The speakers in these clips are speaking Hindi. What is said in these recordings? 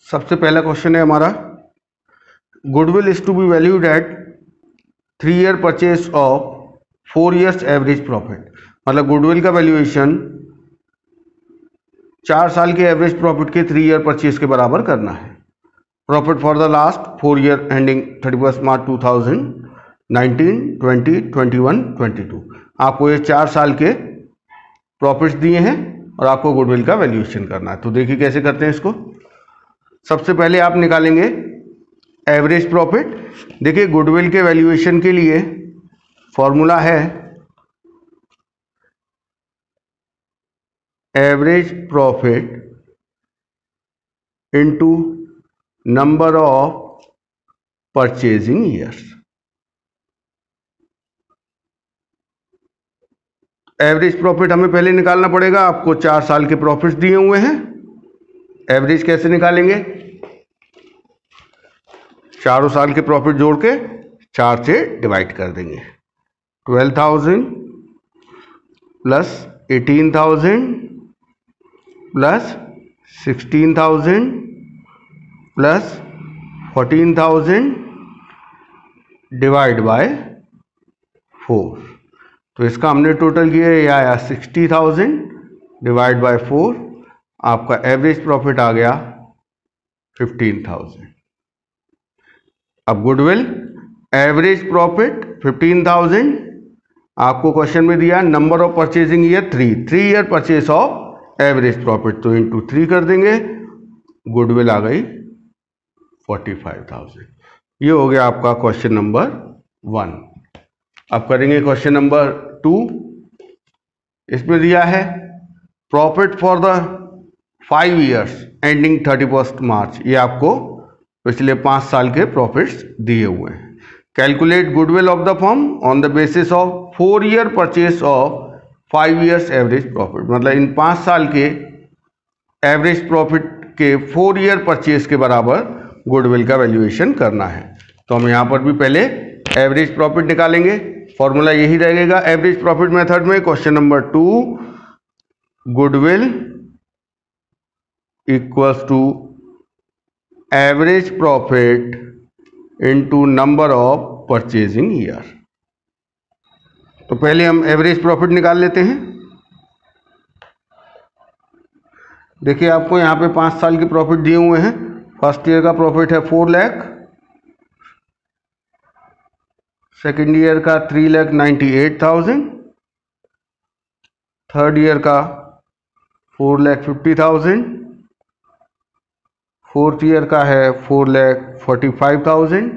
सबसे पहला क्वेश्चन है हमारा, goodwill is to be valued at 3 year purchase of 4 years average profit. मतलब गुडविल का वैल्यूएशन 4 साल के एवरेज प्रॉफिट के 3 ईयर परचेज के बराबर करना है। Profit for the last 4 year ending 31 March 2019, 20, 21, 22। आपको ये 4 साल के प्रॉफिट्स दिए हैं और आपको गुडविल का वैल्यूएशन करना है। तो देखिए कैसे करते हैं इसको। सबसे पहले आप निकालेंगे एवरेज प्रॉफिट। देखिए गुडविल के वैल्यूएशन के लिए फॉर्मूला है average profit into number of purchasing years. Average profit हमें पहले निकालना पड़ेगा। आपको 4 साल के प्रॉफिट्स दिए हुए हैं। एवरेज कैसे निकालेंगे? चारों साल के प्रॉफिट जोड़ के 4 से डिवाइड कर देंगे। 12,000 plus 18,000 plus 16,000 plus 14,000 divide by 4। तो इसका हमने टोटल किया, ये आया 60,000 डिवाइड बाय 4। आपका एवरेज प्रॉफिट आ गया 15,000। अब गुडविल एवरेज प्रॉफिट 15,000, आपको क्वेश्चन में दिया number of purchasing year 3 year purchase of average profit, तो इंटू 3 कर देंगे। गुडविल आ गई 45,000। ये हो गया आपका क्वेश्चन नंबर 1। अब करेंगे क्वेश्चन नंबर 2। इसमें दिया है profit for the 5 years ending 31 मार्च। ये आपको पिछले 5 साल के प्रॉफिट्स दिए हुए हैं। Calculate goodwill of the firm on the basis of 4 year purchase of 5 years average profit. मतलब इन 5 साल के एवरेज प्रॉफिट के 4 ईयर परचेज के बराबर गुडविल का वैल्यूएशन करना है। तो हम यहाँ पर भी पहले एवरेज प्रॉफिट निकालेंगे। फॉर्मूला यही रहेगा एवरेज प्रॉफिट मेथड में। Question number 2, goodwill equals to average profit into number of purchasing year. तो पहले हम एवरेज प्रॉफिट निकाल लेते हैं। देखिए आपको यहाँ पे 5 साल के प्रॉफिट दिए हुए हैं। फर्स्ट ईयर का प्रॉफिट है 4 लाख, सेकेंड ईयर का 3,98,000, थर्ड ईयर का 4,50,000, फोर्थ ईयर का है 4,45,000,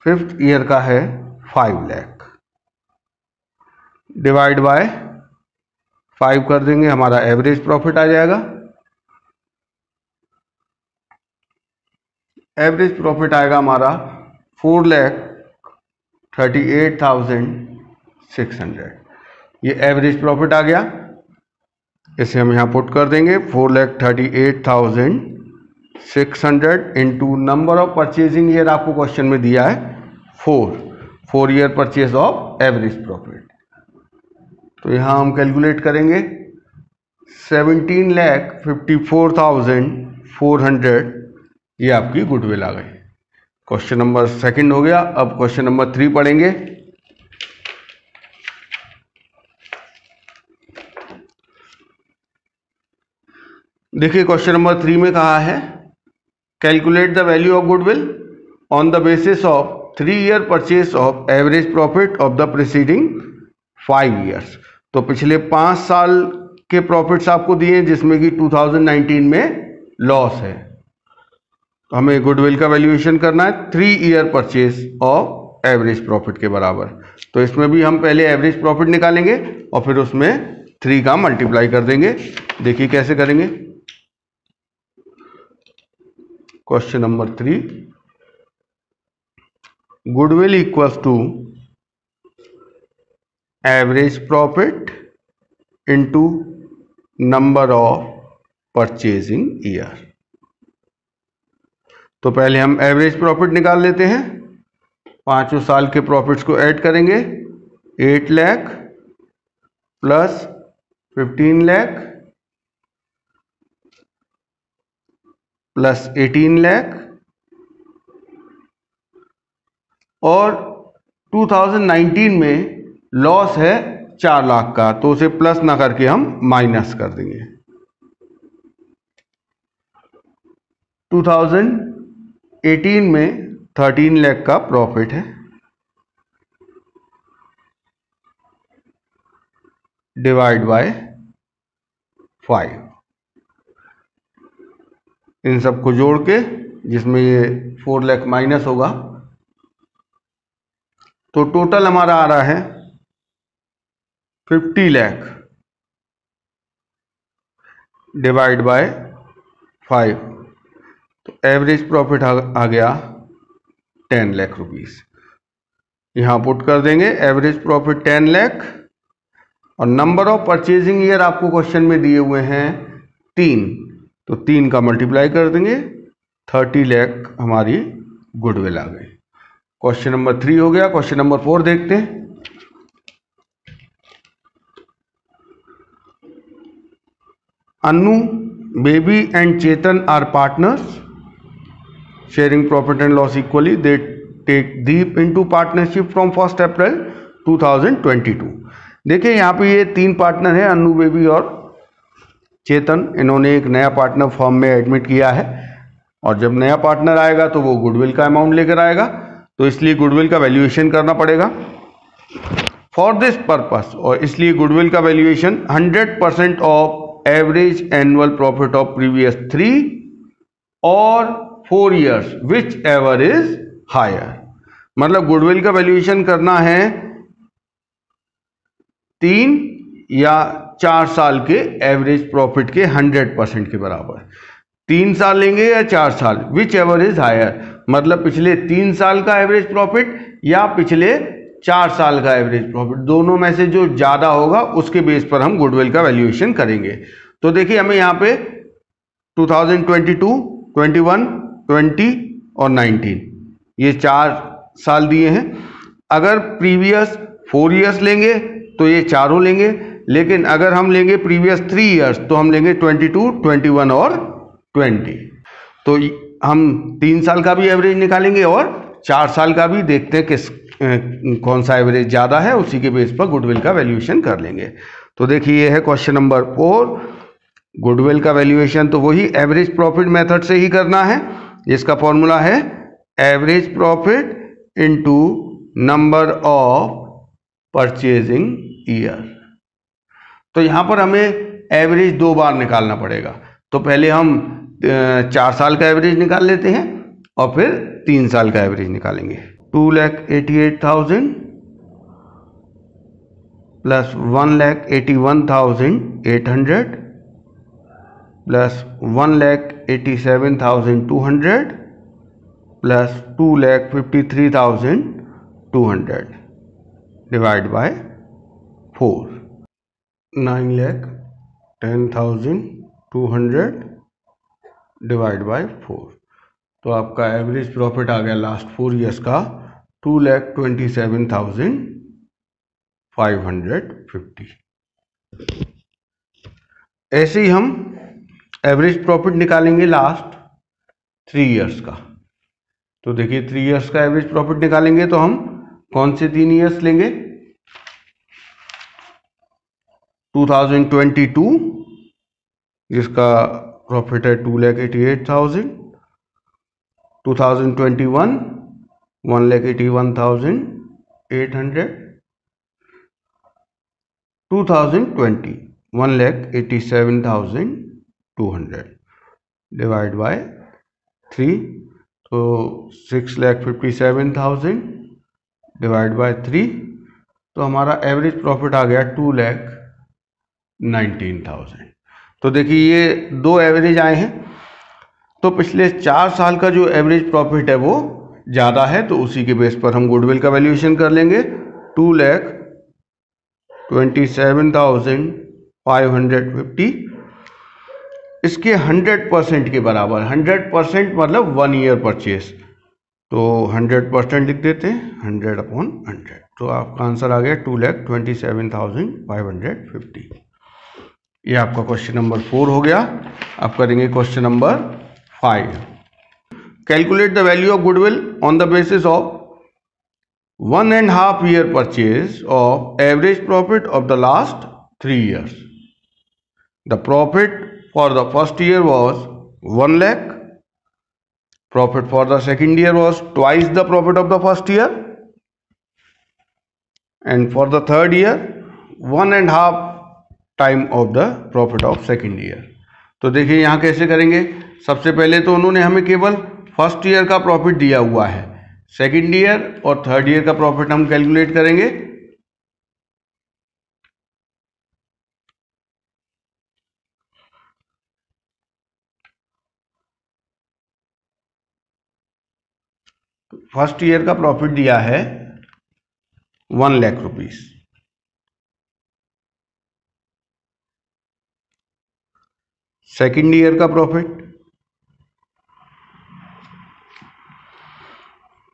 फिफ्थ ईयर का है 5 लाख। डिवाइड बाय 5 कर देंगे, हमारा एवरेज प्रॉफिट आ जाएगा। एवरेज प्रॉफिट आएगा हमारा 4,38,600। ये एवरेज प्रॉफिट आ गया। इसे हम यहाँ पुट कर देंगे 4,38,600 into number of purchasing year. आपको क्वेश्चन में दिया है 4 year purchase of average profit. तो यहाँ हम कैलकुलेट करेंगे 17,54,400। ये आपकी गुडविल आ गई। क्वेश्चन नंबर 2 हो गया। अब क्वेश्चन नंबर 3 पढ़ेंगे। देखिए क्वेश्चन नंबर 3 में कहा है calculate the value of goodwill on the basis of 3 year purchase of average profit of the preceding 5 years. तो पिछले 5 साल के प्रॉफिट्स आपको दिए जिसमें कि 2019 में लॉस है। तो हमें गुडविल का वैल्यूएशन करना है 3 year purchase of average profit के बराबर। तो इसमें भी हम पहले एवरेज प्रॉफिट निकालेंगे और फिर उसमें 3 का मल्टीप्लाई कर देंगे। देखिए कैसे करेंगे। Question number 3, goodwill equals to average profit into number of purchasing year. तो पहले हम एवरेज प्रॉफिट निकाल लेते हैं। 5 साल के प्रॉफिट्स को ऐड करेंगे। 8 लाख प्लस 15 लाख प्लस 18 लाख, और 2019 में लॉस है 4 लाख का, तो उसे प्लस ना करके हम माइनस कर देंगे। 2018 में 13 लाख का प्रॉफिट है, डिवाइड बाय 5। इन सबको जोड़ के, जिसमें ये 4 लाख माइनस होगा, तो टोटल हमारा आ रहा है 50 लाख डिवाइड बाय 5। तो एवरेज प्रॉफिट आ गया 10 लाख रुपीस। यहाँ पुट कर देंगे एवरेज प्रॉफिट 10 लाख, और नंबर ऑफ परचेजिंग ईयर आपको क्वेश्चन में दिए हुए हैं 3, तो 3 का मल्टीप्लाई कर देंगे, 30 लाख हमारी गुडविल आ गई। क्वेश्चन नंबर 3 हो गया। क्वेश्चन नंबर 4 देखते हैं। Annu, Baby and Chetan are partners sharing profit and loss equally. They take Deep into partnership from 1 April 2022। देखिए यहाँ पे ये 3 पार्टनर हैं, अन्नू, बेबी और चेतन। इन्होंने एक नया पार्टनर फॉर्म में एडमिट किया है, और जब नया पार्टनर आएगा तो वो गुडविल का अमाउंट लेकर आएगा, तो इसलिए गुडविल का वैल्यूएशन करना पड़ेगा फॉर दिस पर्पस। और इसलिए गुडविल का valuation 100% of average annual profit of previous 3 और 4 years whichever is higher. मतलब गुडविल का वैल्यूएशन करना है 3 या 4 साल के एवरेज प्रॉफिट के 100% के बराबर। 3 साल लेंगे या 4 साल, विच एवर इज हायर, मतलब पिछले 3 साल का एवरेज प्रॉफिट या पिछले 4 साल का एवरेज प्रॉफिट, दोनों में से जो ज्यादा होगा उसके बेस पर हम गुडविल का वैल्यूएशन करेंगे। तो देखिए हमें यहाँ पे 2022, 21, 20 और 19 ये 4 साल दिए हैं। अगर प्रीवियस 4 ईयर्स लेंगे तो ये चारों लेंगे, लेकिन अगर हम लेंगे प्रीवियस 3 ईयर्स तो हम लेंगे 22, 21 और 20। तो हम 3 साल का भी एवरेज निकालेंगे और 4 साल का भी, देखते हैं किस कौन सा एवरेज ज़्यादा है, उसी के बेस पर गुडविल का वैल्यूएशन कर लेंगे। तो देखिए ये है क्वेश्चन नंबर 4। गुडविल का वैल्यूएशन तो वही एवरेज प्रॉफिट मेथड से ही करना है, जिसका फॉर्मूला है average profit into number of purchasing year. तो यहां पर हमें एवरेज 2 बार निकालना पड़ेगा। तो पहले हम 4 साल का एवरेज निकाल लेते हैं और फिर 3 साल का एवरेज निकालेंगे। 2,88,000 plus 1,81,800 plus 1,87,200 plus 2,53,200 divide by 4। 9,10,200 divide by 4। तो आपका एवरेज प्रॉफिट आ गया लास्ट 4 ईयर्स का 2,27,550। ऐसे ही हम एवरेज प्रॉफिट निकालेंगे लास्ट 3 ईयर्स का। तो देखिए 3 ईयर्स का एवरेज प्रॉफिट निकालेंगे तो हम कौन से 3 ईयर्स लेंगे? 2022 जिसका प्रॉफिट है 2,88,000, 2021 1,81,800, 2020 1,87,200 डिवाइड बाय 3। तो 6,57,000 डिवाइड बाय 3। तो हमारा एवरेज प्रॉफिट आ गया 2,19,000। तो देखिए ये 2 एवरेज आए हैं, तो पिछले 4 साल का जो एवरेज प्रॉफिट है वो ज़्यादा है, तो उसी के बेस पर हम गुडविल का वैल्यूएशन कर लेंगे। 2,27,550 इसके 100% के बराबर। 100% मतलब 1 ईयर परचेस, तो 100% लिख देते हैं, 100/100। तो आपका आंसर आ गया 2,27,550। ये आपका क्वेश्चन नंबर 4 हो गया। अब करेंगे question number 5. Calculate the value of goodwill on the basis of 1.5 year purchase of average profit of the last 3 years. The profit for the first year was 1 lakh. Profit for the second year was twice the profit of the first year. And for the third year, 1.5 time of the profit of second year. तो देखिए यहाँ कैसे करेंगे। सबसे पहले तो उन्होंने हमें केवल फर्स्ट ईयर का प्रॉफिट दिया हुआ है, सेकंड ईयर और थर्ड ईयर का प्रॉफिट हम कैलकुलेट करेंगे। फर्स्ट ईयर का प्रॉफिट दिया है 1 लाख रुपीस। सेकंड ईयर का प्रॉफिट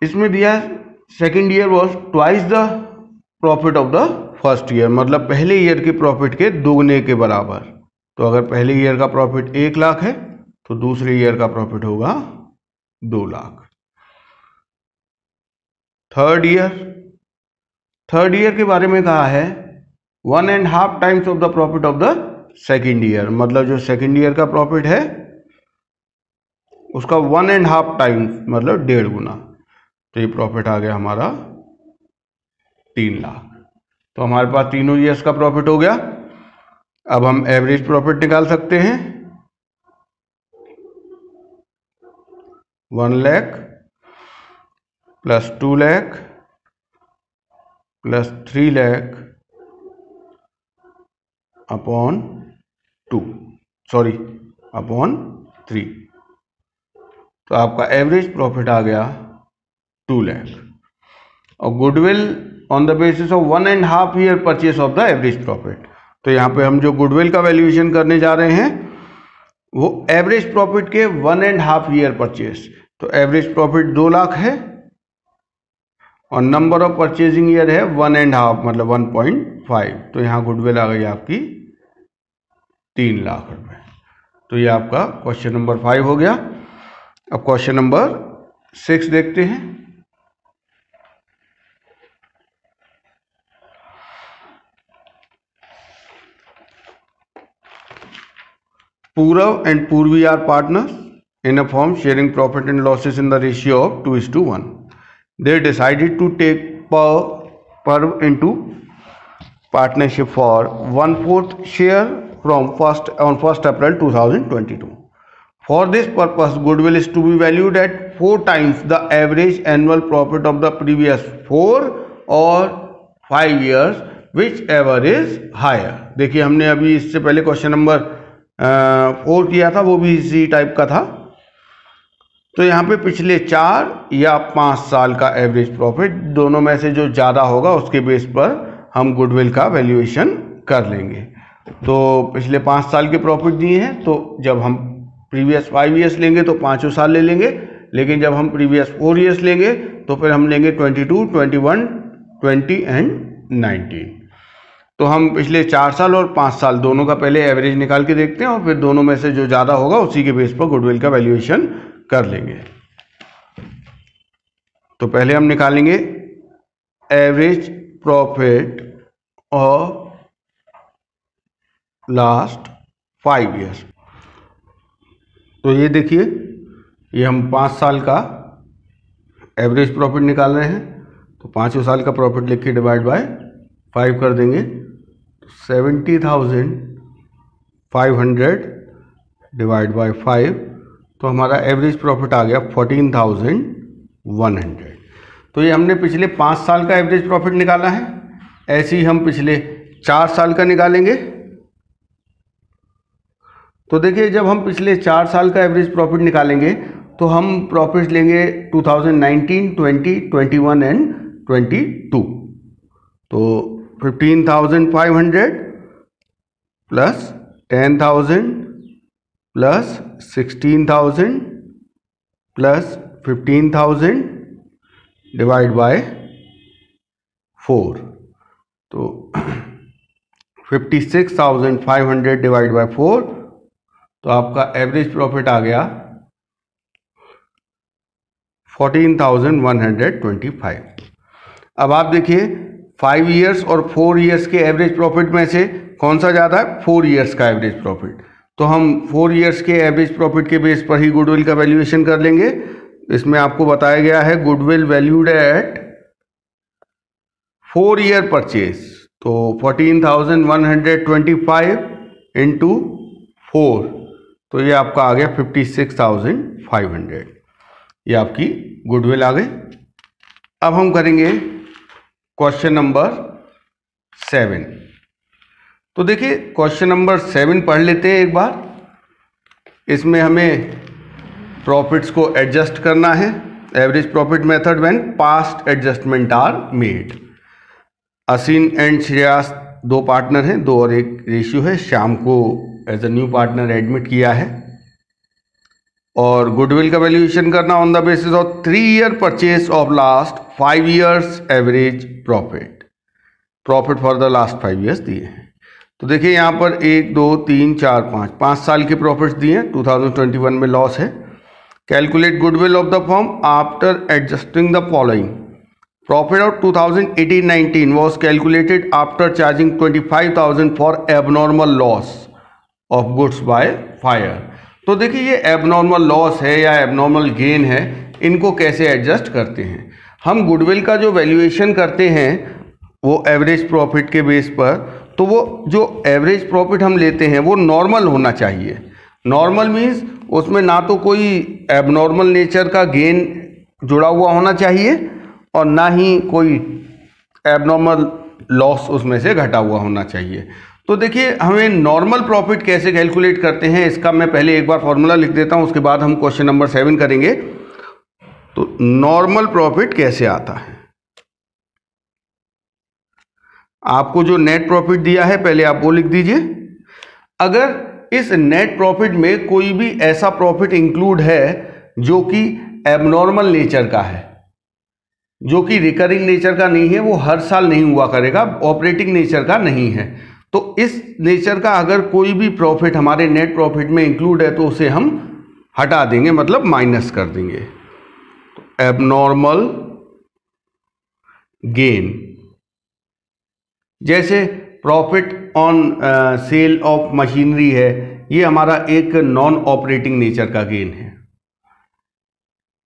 इसमें दिया है, second year was twice the profit of the first year, मतलब पहले ईयर के प्रॉफिट के दोगुने के बराबर। तो अगर पहले ईयर का प्रॉफिट 1 लाख है तो दूसरे ईयर का प्रॉफिट होगा 2 लाख। थर्ड ईयर के बारे में कहा है 1.5 times of the profit of the second year, मतलब जो सेकेंड ईयर का प्रॉफिट है उसका 1.5 टाइम्स मतलब 1.5 गुना। तो ये प्रॉफिट आ गया हमारा 3 लाख। तो हमारे पास तीनों ईयर्स का प्रॉफिट हो गया। अब हम एवरेज प्रॉफिट निकाल सकते हैं। 1 lakh plus 2 lakh plus 3 lakh upon 3। तो आपका एवरेज प्रॉफिट आ गया 2 लाख। और goodwill on the basis of 1.5 year purchase of the average profit. तो यहाँ पे हम जो गुडविल का वैल्यूएशन करने जा रहे हैं वो एवरेज प्रॉफिट के 1.5 ईयर परचेस। तो एवरेज प्रॉफिट 2 लाख है और नंबर ऑफ परचेजिंग ईयर है 1.5 मतलब 1.5। तो यहाँ गुडविल आ गई आपकी 3 लाख रुपए। तो ये आपका क्वेश्चन नंबर 5 हो गया। अब क्वेश्चन नंबर 6 देखते हैं। Purav and Purvi are partners in a firm sharing profit and losses in the ratio of 2:1. They decided to take Purav into partnership for 1/4 share from 1st April 2022. For this purpose, goodwill is to be valued at 4 times the average annual profit of the previous 4 or 5 years, whichever is higher. देखिए हमने अभी इससे पहले क्वेश्चन नंबर 4 किया था, वो भी इसी टाइप का था। तो यहाँ पे पिछले 4 या 5 साल का एवरेज प्रॉफिट दोनों में से जो ज़्यादा होगा उसके बेस पर हम गुडविल का वैल्यूएशन कर लेंगे। तो पिछले 5 साल के प्रॉफिट दिए हैं, तो जब हम प्रीवियस 5 ईयर्स लेंगे तो 5 साल ले लेंगे, लेकिन जब हम प्रीवियस 4 ईयर्स लेंगे तो फिर हम लेंगे 22, 21, 20 एंड 19। तो हम पिछले 4 साल और 5 साल दोनों का पहले एवरेज निकाल के देखते हैं और फिर दोनों में से जो ज़्यादा होगा उसी के बेस पर गुडविल का वैल्यूएशन कर लेंगे। तो पहले हम निकालेंगे average profit of last 5 years. तो ये देखिए, ये हम 5 साल का एवरेज प्रॉफिट निकाल रहे हैं। तो 5 साल का प्रॉफिट लिख के डिवाइड बाय 5 कर देंगे। 70,500 डिवाइड बाय 5, तो हमारा एवरेज प्रॉफिट आ गया 14,100। तो ये हमने पिछले 5 साल का एवरेज प्रॉफिट निकाला है। ऐसे ही हम पिछले 4 साल का निकालेंगे। तो देखिए, जब हम पिछले 4 साल का एवरेज प्रॉफिट निकालेंगे तो हम प्रॉफिट लेंगे 2019, 20, 21 एंड 22। तो 15,500 plus 10,000 plus 16,000 plus 15,000 divide by 4, तो 56,500 डिवाइड बाय 4। तो आपका एवरेज प्रॉफिट आ गया 14,125। अब आप देखिए 5 ईयर्स और 4 ईयर्स के एवरेज प्रॉफिट में से कौन सा ज़्यादा है? 4 ईयर्स का एवरेज प्रॉफिट। तो हम 4 ईयर्स के एवरेज प्रॉफिट के बेस पर ही गुडविल का वैल्यूएशन कर लेंगे। इसमें आपको बताया गया है goodwill valued at 4 year purchase, तो 14,125 इंटू 4, तो ये आपका आ गया 56,500। ये आपकी गुडविल आ गई। अब हम करेंगे क्वेश्चन नंबर 7। तो देखिए क्वेश्चन नंबर 7 पढ़ लेते हैं एक बार। इसमें हमें प्रॉफिट्स को एडजस्ट करना है। Average profit method when past adjustment are made. Asin and Shreyas 2 partner हैं, 2 और 1 रेशियो है। श्याम को as a new partner admit किया है और गुडविल का वैल्यूएशन करना on the basis of 3 year purchase of last 5 years average profit for the last 5 years दिए हैं। तो देखिए यहाँ पर 1 2 3 4 5 साल के प्रॉफिट्स दिए हैं। 2021 में लॉस है। Calculate goodwill of the firm after adjusting the following. Profit of 2018-19 was calculated after charging 25,000 for abnormal loss of goods by fire। तो देखिए ये एबनॉर्मल लॉस है या एबनॉर्मल गेन है, इनको कैसे एडजस्ट करते हैं? हम गुडविल का जो वैल्यूएशन करते हैं वो एवरेज प्रॉफिट के बेस पर, तो वो जो एवरेज प्रॉफिट हम लेते हैं वो नॉर्मल होना चाहिए। नॉर्मल मीन्स उसमें ना तो कोई एबनॉर्मल नेचर का गेन जुड़ा हुआ होना चाहिए और ना ही कोई एबनॉर्मल लॉस उसमें से घटा हुआ होना चाहिए। तो देखिए हमें नॉर्मल प्रॉफिट कैसे कैलकुलेट करते हैं, इसका मैं पहले एक बार फॉर्मूला लिख देता हूं, उसके बाद हम क्वेश्चन नंबर 7 करेंगे। तो नॉर्मल प्रॉफिट कैसे आता है? आपको जो नेट प्रॉफिट दिया है पहले आप वो लिख दीजिए। अगर इस नेट प्रॉफिट में कोई भी ऐसा प्रॉफिट इंक्लूड है जो कि एबनॉर्मल नेचर का है, जो कि रिकरिंग नेचर का नहीं है, वो हर साल नहीं हुआ करेगा, ऑपरेटिंग नेचर का नहीं है, तो इस नेचर का अगर कोई भी प्रॉफिट हमारे नेट प्रॉफिट में इंक्लूड है तो उसे हम हटा देंगे, मतलब माइनस कर देंगे। तो एबनॉर्मल गेन, जैसे profit on sale of machinery है, ये हमारा एक नॉन ऑपरेटिंग नेचर का गेन है।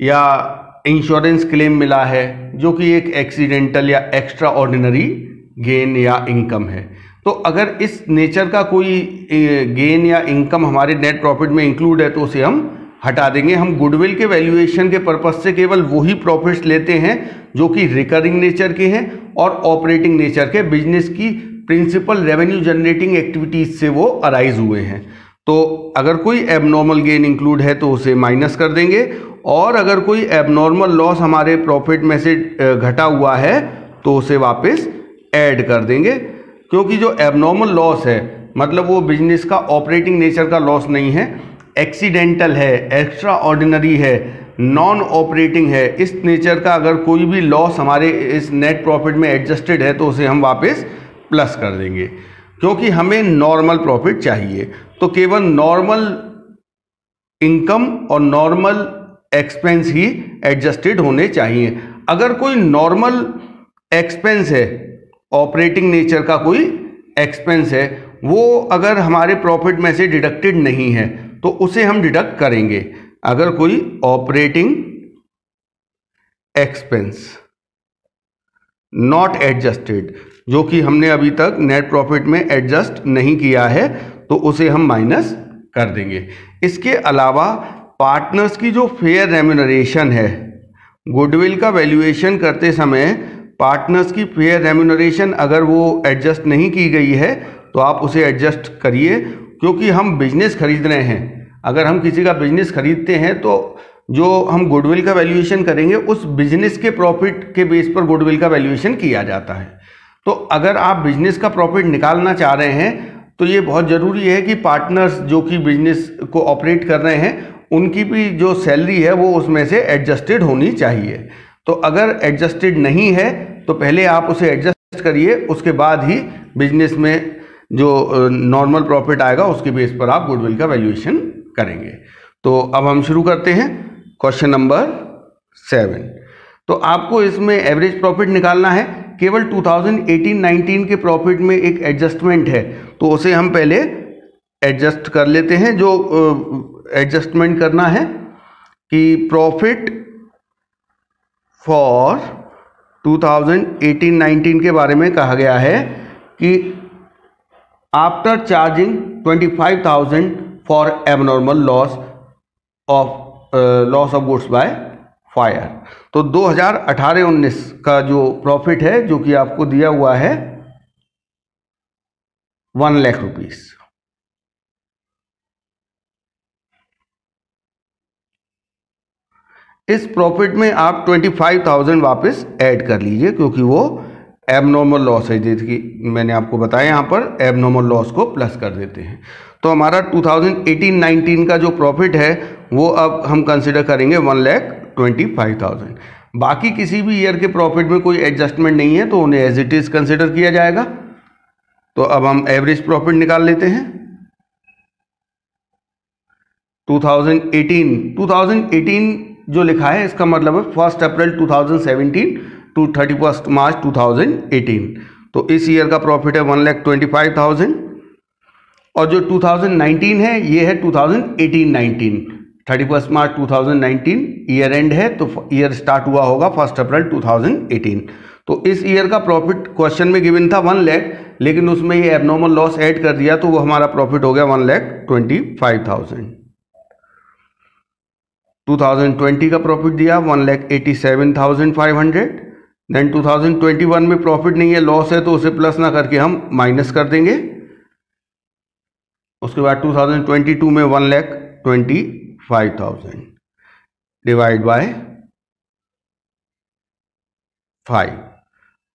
या इंश्योरेंस क्लेम मिला है जो कि एक एक्सीडेंटल या एक्स्ट्रा ऑर्डिनरी गेन या इनकम है। तो अगर इस नेचर का कोई गेन या इनकम हमारे नेट प्रॉफिट में इंक्लूड है तो उसे हम हटा देंगे। हम गुडविल के वैल्यूएशन के पर्पस से केवल वही प्रॉफिट्स लेते हैं जो कि रिकरिंग नेचर के हैं और ऑपरेटिंग नेचर के, बिजनेस की प्रिंसिपल रेवेन्यू जनरेटिंग एक्टिविटीज से वो अराइज हुए हैं। तो अगर कोई एबनॉर्मल गेन इंक्लूड है तो उसे माइनस कर देंगे, और अगर कोई एबनॉर्मल लॉस हमारे प्रॉफिट में से घटा हुआ है तो उसे वापस ऐड कर देंगे। क्योंकि जो एबनॉर्मल लॉस है मतलब वो बिजनेस का ऑपरेटिंग नेचर का लॉस नहीं है, एक्सीडेंटल है, एक्स्ट्रा ऑर्डिनरी है, नॉन ऑपरेटिंग है, इस नेचर का अगर कोई भी लॉस हमारे इस नेट प्रॉफिट में एडजस्टेड है तो उसे हम वापस प्लस कर देंगे। क्योंकि हमें नॉर्मल प्रॉफिट चाहिए तो केवल नॉर्मल इनकम और नॉर्मल एक्सपेंस ही एडजस्टेड होने चाहिए। अगर कोई नॉर्मल एक्सपेंस है, ऑपरेटिंग नेचर का कोई एक्सपेंस है, वो अगर हमारे प्रॉफिट में से डिडक्टेड नहीं है तो उसे हम डिडक्ट करेंगे। अगर कोई ऑपरेटिंग एक्सपेंस नॉट एडजस्टेड, जो कि हमने अभी तक नेट प्रॉफिट में एडजस्ट नहीं किया है, तो उसे हम माइनस कर देंगे। इसके अलावा पार्टनर्स की जो फेयर रेम्यूनरेशन है, गुडविल का वैल्यूएशन करते समय पार्टनर्स की फेयर रेम्यूनरेशन अगर वो एडजस्ट नहीं की गई है तो आप उसे एडजस्ट करिए। क्योंकि हम बिजनेस खरीद रहे हैं, अगर हम किसी का बिजनेस खरीदते हैं तो जो हम गुडविल का वैल्यूएशन करेंगे उस बिजनेस के प्रॉफिट के बेस पर गुडविल का वैल्यूएशन किया जाता है। तो अगर आप बिजनेस का प्रॉफिट निकालना चाह रहे हैं तो ये बहुत ज़रूरी है कि पार्टनर्स जो कि बिजनेस को ऑपरेट कर रहे हैं उनकी भी जो सैलरी है वो उसमें से एडजस्टेड होनी चाहिए। तो अगर एडजस्टेड नहीं है तो पहले आप उसे एडजस्ट करिए, उसके बाद ही बिजनेस में जो नॉर्मल प्रॉफिट आएगा उसके बेस पर आप गुडविल का वैल्यूएशन करेंगे। तो अब हम शुरू करते हैं क्वेश्चन नंबर तो आपको इसमें एवरेज प्रॉफिट निकालना है। केवल 2018-19 के प्रॉफिट में एक एडजस्टमेंट है, तो उसे हम पहले एडजस्ट कर लेते हैं। जो एडजस्टमेंट करना है कि प्रॉफिट फॉर 2018-19 के बारे में कहा गया है कि after charging 25,000 for abnormal loss of goods by fire. तो 2018-19 का जो प्रॉफिट है, जो कि आपको दिया हुआ है 1 लाख रुपीस। इस प्रॉफिट में आप 25,000 वापस ऐड कर लीजिए, क्योंकि वो एबनॉर्मल लॉस है, जैसे कि मैंने आपको बताया, यहाँ पर एबनॉर्मल लॉस को प्लस कर देते हैं। तो हमारा 2018-19 का जो प्रॉफिट है वो अब हम कंसिडर करेंगे 1,25,000। बाकी किसी भी ईयर के प्रॉफिट में कोई एडजस्टमेंट नहीं है, तो उन्हें एज इट इज कंसिडर किया जाएगा। तो अब हम एवरेज प्रॉफिट निकाल लेते हैं। 2018 जो लिखा है, इसका मतलब है 1 अप्रैल 2017 टू 31 मार्च 2018। तो इस ईयर का प्रॉफिट है 1,25,000। और जो 2019 है, ये है 2018-19। 31 मार्च 2019 ईयर एंड है, तो ईयर स्टार्ट हुआ होगा 1 अप्रैल 2018। तो इस ईयर का प्रॉफिट क्वेश्चन में गिवन था 1 लाख, लेकिन उसमें ये एबनॉर्मल लॉस ऐड कर दिया, तो वो हमारा प्रॉफिट हो गया 1,25,000। 2020 का प्रॉफिट दिया 1,87,500। देन 2021 में प्रॉफिट नहीं है, लॉस है, तो उसे प्लस ना करके हम माइनस कर देंगे। उसके बाद 2022 में 1,25,000 डिवाइड बाय 5।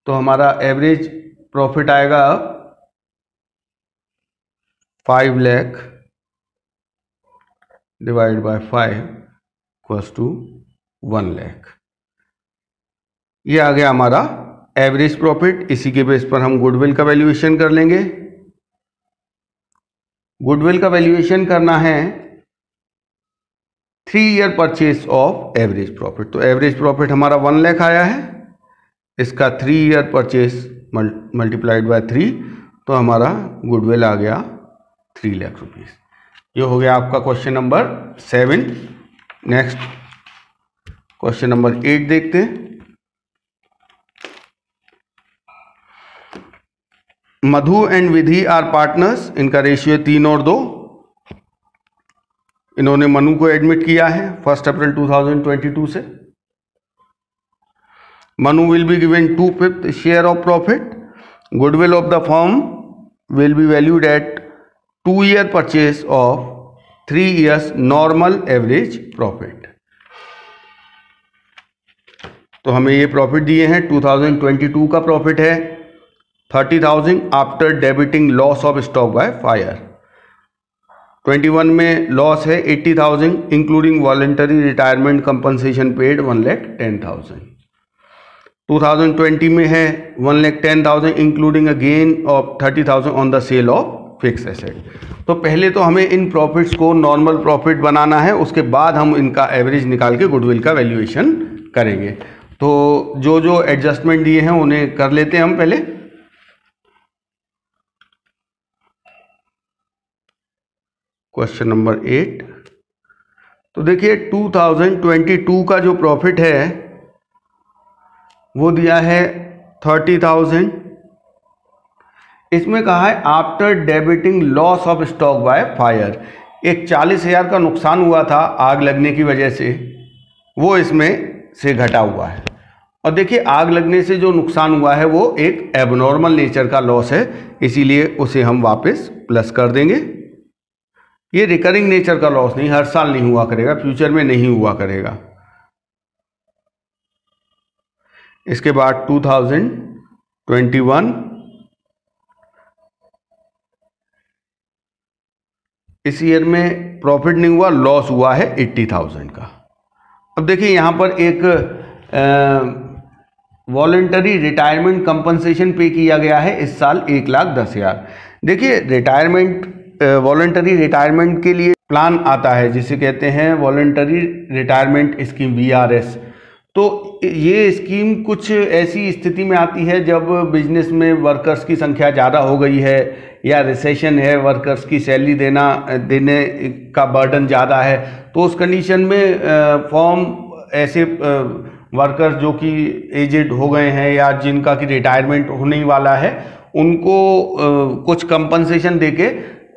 तो हमारा एवरेज प्रॉफिट आएगा 5 lakh divide by 5 equals to 1 lakh. ये आ गया हमारा एवरेज प्रॉफिट। इसी के बेस पर हम गुडविल का वैल्यूएशन कर लेंगे। गुडविल का वैल्यूएशन करना है 3 year purchase of average profit. तो एवरेज प्रॉफिट हमारा 1 लाख आया है, इसका 3 ईयर परचेज मल्टीप्लाइड बाय 3, तो हमारा गुडविल आ गया 3 लाख रुपीस। ये हो गया आपका question number 7। Next question number 8 देखते हैं। मधु एंड विधि आर पार्टनर्स, इनका रेशियो 3 और 2। इन्होंने मनु को एडमिट किया है 1 अप्रैल 2022 से। Manu will be given 2/5 share of profit. Goodwill of the firm will be valued eight 2 year purchase of 3 years normal average profit. तो हमें ये प्रॉफिट दिए हैं। 2022 का प्रॉफिट है 30,000 after debiting loss of stock by fire. 21 में लॉस है 80,000 including voluntary retirement compensation paid 1,10,000। 2020 में है 1,10,000 including a gain of 30,000 on the sale of fix asset. तो पहले तो हमें इन प्रॉफिट्स को नॉर्मल प्रॉफिट बनाना है, उसके बाद हम इनका एवरेज निकाल के गुडविल का वैल्यूएशन करेंगे। तो जो जो एडजस्टमेंट दिए हैं उन्हें कर लेते हैं हम पहले। Question number 8। तो देखिए 2022 का जो प्रॉफिट है वो दिया है 30,000। इसमें कहा है after debiting loss of stock by fire. एक 40,000 का नुकसान हुआ था आग लगने की वजह से, वो इसमें से घटा हुआ है। और देखिए आग लगने से जो नुकसान हुआ है वो एक एबनॉर्मल नेचर का लॉस है, इसीलिए उसे हम वापस प्लस कर देंगे। ये रिकरिंग नेचर का लॉस नहीं, हर साल नहीं हुआ करेगा, फ्यूचर में नहीं हुआ करेगा। इसके बाद 2021, इस ईयर में प्रॉफिट नहीं हुआ, लॉस हुआ है 80,000 का। अब देखिए यहाँ पर एक वॉलंटरी रिटायरमेंट कंपनसेशन पे किया गया है इस साल 1,10,000। देखिए रिटायरमेंट वॉलंटरी रिटायरमेंट के लिए प्लान आता है जिसे कहते हैं वॉलंटरी रिटायरमेंट स्कीम VRS। तो ये स्कीम कुछ ऐसी स्थिति में आती है जब बिजनेस में वर्कर्स की संख्या ज़्यादा हो गई है या रिसेशन है, वर्कर्स की सैलरी देने का बर्डन ज़्यादा है, तो उस कंडीशन में फॉर्म ऐसे वर्कर्स जो कि एजेड हो गए हैं या जिनका कि रिटायरमेंट होने वाला है, उनको कुछ कंपनसेशन देके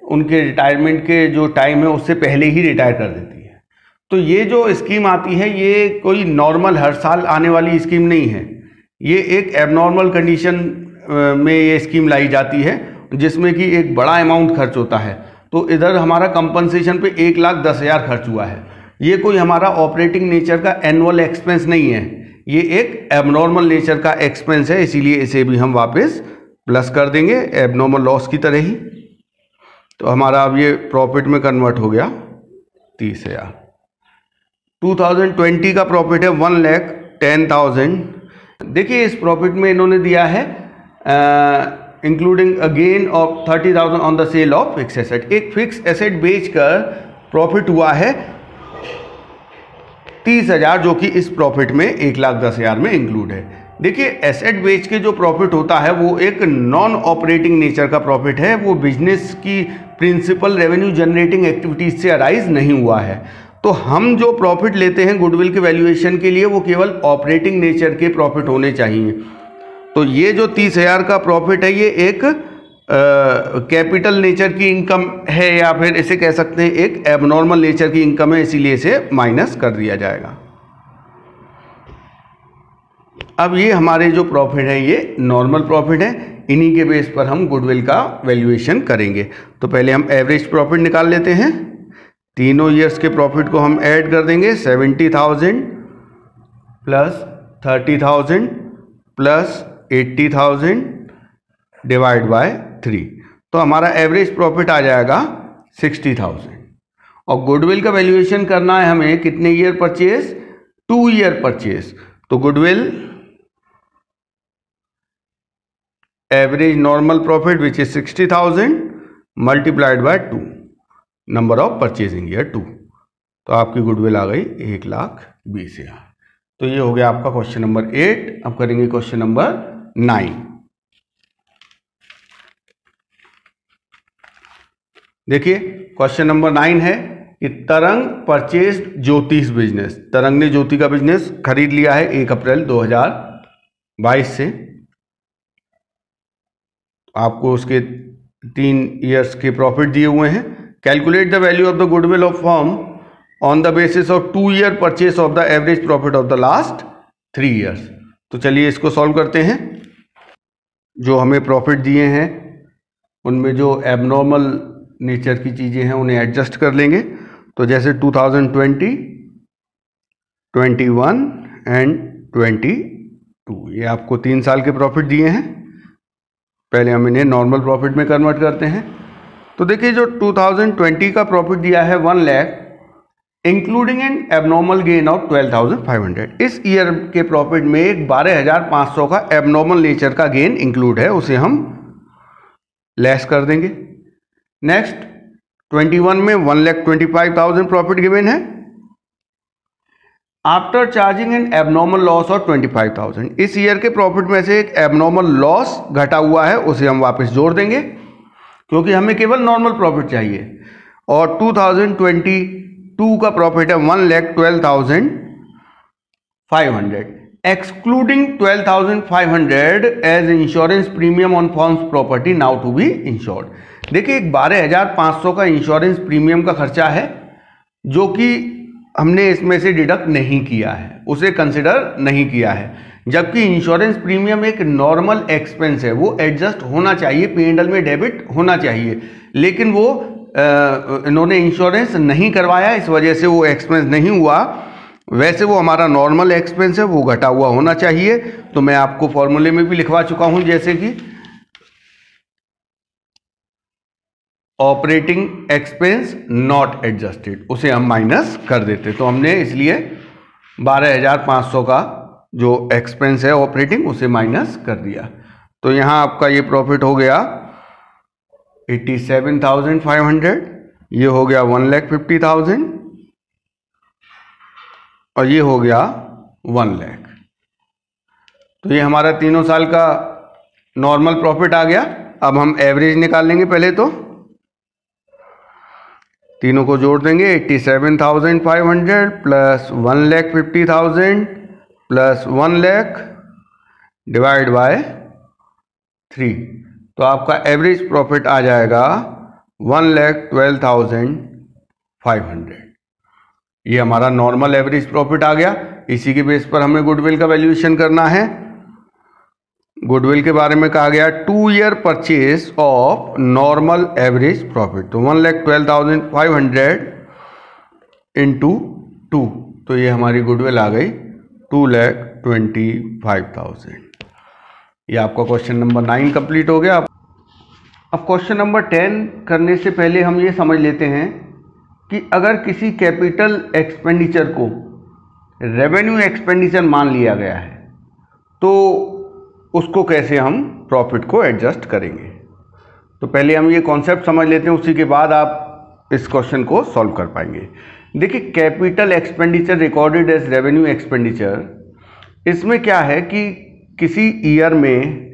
उनके रिटायरमेंट के जो टाइम है उससे पहले ही रिटायर कर देती है। तो ये जो स्कीम आती है ये कोई नॉर्मल हर साल आने वाली स्कीम नहीं है, ये एक एबनॉर्मल कंडीशन में ये स्कीम लाई जाती है जिसमें कि एक बड़ा अमाउंट खर्च होता है। तो इधर हमारा कंपनसेशन पे 1,10,000 खर्च हुआ है, ये कोई हमारा ऑपरेटिंग नेचर का एनुअल एक्सपेंस नहीं है, ये एक एबनॉर्मल नेचर का एक्सपेंस है, इसीलिए इसे भी हम वापस प्लस कर देंगे एबनॉर्मल लॉस की तरह ही। तो हमारा अब ये प्रॉफिट में कन्वर्ट हो गया 30,000। 2020 का प्रॉफिट है 1,10,000। देखिए इस प्रॉफिट में इन्होंने दिया है including a gain of 30,000 on the sale of fix asset. एक फिक्स एसेट बेचकर प्रॉफिट हुआ है 30,000, जो कि इस प्रॉफिट में 1,10,000 में इंक्लूड है। देखिए एसेट बेच के जो प्रॉफिट होता है वो एक नॉन ऑपरेटिंग नेचर का प्रॉफिट है, वो बिजनेस की प्रिंसिपल रेवेन्यू जनरेटिंग एक्टिविटीज से अराइज नहीं हुआ है। तो हम जो प्रॉफिट लेते हैं गुडविल के वैल्यूएशन के लिए वो केवल ऑपरेटिंग नेचर के प्रॉफिट होने चाहिए। तो ये जो 30,000 का प्रॉफिट है ये एक कैपिटल नेचर की इनकम है, या फिर इसे कह सकते हैं एक एबनॉर्मल नेचर की इनकम है, इसीलिए इसे माइनस कर दिया जाएगा। अब ये हमारे जो प्रॉफिट है ये नॉर्मल प्रॉफिट है, इन्हीं के बेस पर हम गुडविल का वैल्यूएशन करेंगे। तो पहले हम एवरेज प्रॉफिट निकाल लेते हैं। तीनों ईयर्स के प्रॉफिट को हम ऐड कर देंगे, 70,000 प्लस 30,000 प्लस 80,000 डिवाइड बाय 3, तो हमारा एवरेज प्रॉफिट आ जाएगा 60,000। और गुडविल का वैल्यूएशन करना है हमें कितने ईयर परचेज, 2 ईयर परचेज। तो goodwill average normal profit which is 60,000 multiplied by 2 number of purchasing year 2, तो आपकी गुडविल आ गई 1,20,000। तो ये हो गया आपका क्वेश्चन नंबर 8। अब करेंगे क्वेश्चन नंबर 9। देखिए क्वेश्चन नंबर 9 है कि तरंग परचेज ज्योतिष बिजनेस। तरंग ने ज्योति का बिजनेस खरीद लिया है 1 अप्रैल 2022 से। आपको उसके 3 ईयर्स के प्रॉफिट दिए हुए हैं। Calculate the value of the goodwill of firm on the basis of 2 year purchase of the average profit of the last 3 years. तो चलिए इसको सॉल्व करते हैं। जो हमें प्रॉफिट दिए हैं उनमें जो एबनॉर्मल नेचर की चीज़ें हैं उन्हें एडजस्ट कर लेंगे। तो जैसे 2020, 21 एंड 22, ये आपको 3 साल के प्रॉफिट दिए हैं। पहले हम इन्हें नॉर्मल प्रॉफिट में कन्वर्ट करते हैं। तो देखिए जो 2020 का प्रॉफिट दिया है 1 lakh including N abnormal gain of 12,500। इस ईयर के प्रॉफिट में एक 12,500 का एबनॉर्मल नेचर का गेन इंक्लूड है, उसे हम लेस कर देंगे। नेक्स्ट 21 में 1,25,000 प्रॉफिट गिवन है after charging N abnormal loss of 25,000। इस ईयर के प्रॉफिट में से एक एबनॉर्मल लॉस घटा हुआ है, उसे हम वापस जोड़ देंगे क्योंकि हमें केवल नॉर्मल प्रॉफिट चाहिए। और 2022 का प्रॉफिट है 1,12,500 excluding 12,500 as insurance premium on firm's property now to be insured. देखिए एक 12,500 का इंश्योरेंस प्रीमियम का खर्चा है जो कि हमने इसमें से डिडक्ट नहीं किया है, उसे कंसिडर नहीं किया है। जबकि इंश्योरेंस प्रीमियम एक नॉर्मल एक्सपेंस है, वो एडजस्ट होना चाहिए, P&L में डेबिट होना चाहिए, लेकिन वो इन्होंने इंश्योरेंस नहीं करवाया, इस वजह से वो एक्सपेंस नहीं हुआ। वैसे वो हमारा नॉर्मल एक्सपेंस है, वो घटा हुआ होना चाहिए। तो मैं आपको फॉर्मूले में भी लिखवा चुका हूं, जैसे कि ऑपरेटिंग एक्सपेंस नॉट एडजस्टेड, उसे हम माइनस कर देते। तो हमने इसलिए 12,500 का जो एक्सपेंस है ऑपरेटिंग उसे माइनस कर दिया। तो यहां आपका ये प्रॉफिट हो गया 87,500, ये हो गया 1,50,000 और ये हो गया 1 लाख। तो ये हमारा तीनों साल का नॉर्मल प्रॉफिट आ गया। अब हम एवरेज निकाल लेंगे। पहले तो तीनों को जोड़ देंगे, 87,500 plus 1,50,000 plus 1 lakh divide bye 3। तो आपका एवरेज प्रॉफिट आ जाएगा 1,12,500। ये हमारा नॉर्मल एवरेज प्रॉफिट आ गया। इसी के बेस पर हमें गुडविल का वैल्यूएशन करना है। गुडविल के बारे में कहा गया 2 year purchase of normal average profit. तो 1,12,500 इंटू 2, तो ये हमारी गुडविल आ गई 2,25,000। ये आपका क्वेश्चन नंबर 9 कंप्लीट हो गया। अब क्वेश्चन नंबर 10 करने से पहले हम ये समझ लेते हैं कि अगर किसी कैपिटल एक्सपेंडिचर को रेवेन्यू एक्सपेंडिचर मान लिया गया है तो उसको कैसे हम प्रॉफिट को एडजस्ट करेंगे। तो पहले हम ये कॉन्सेप्ट समझ लेते हैं, उसी के बाद आप इस क्वेश्चन को सॉल्व कर पाएंगे। देखिए, capital expenditure recorded as revenue expenditure, इसमें क्या है कि किसी ईयर में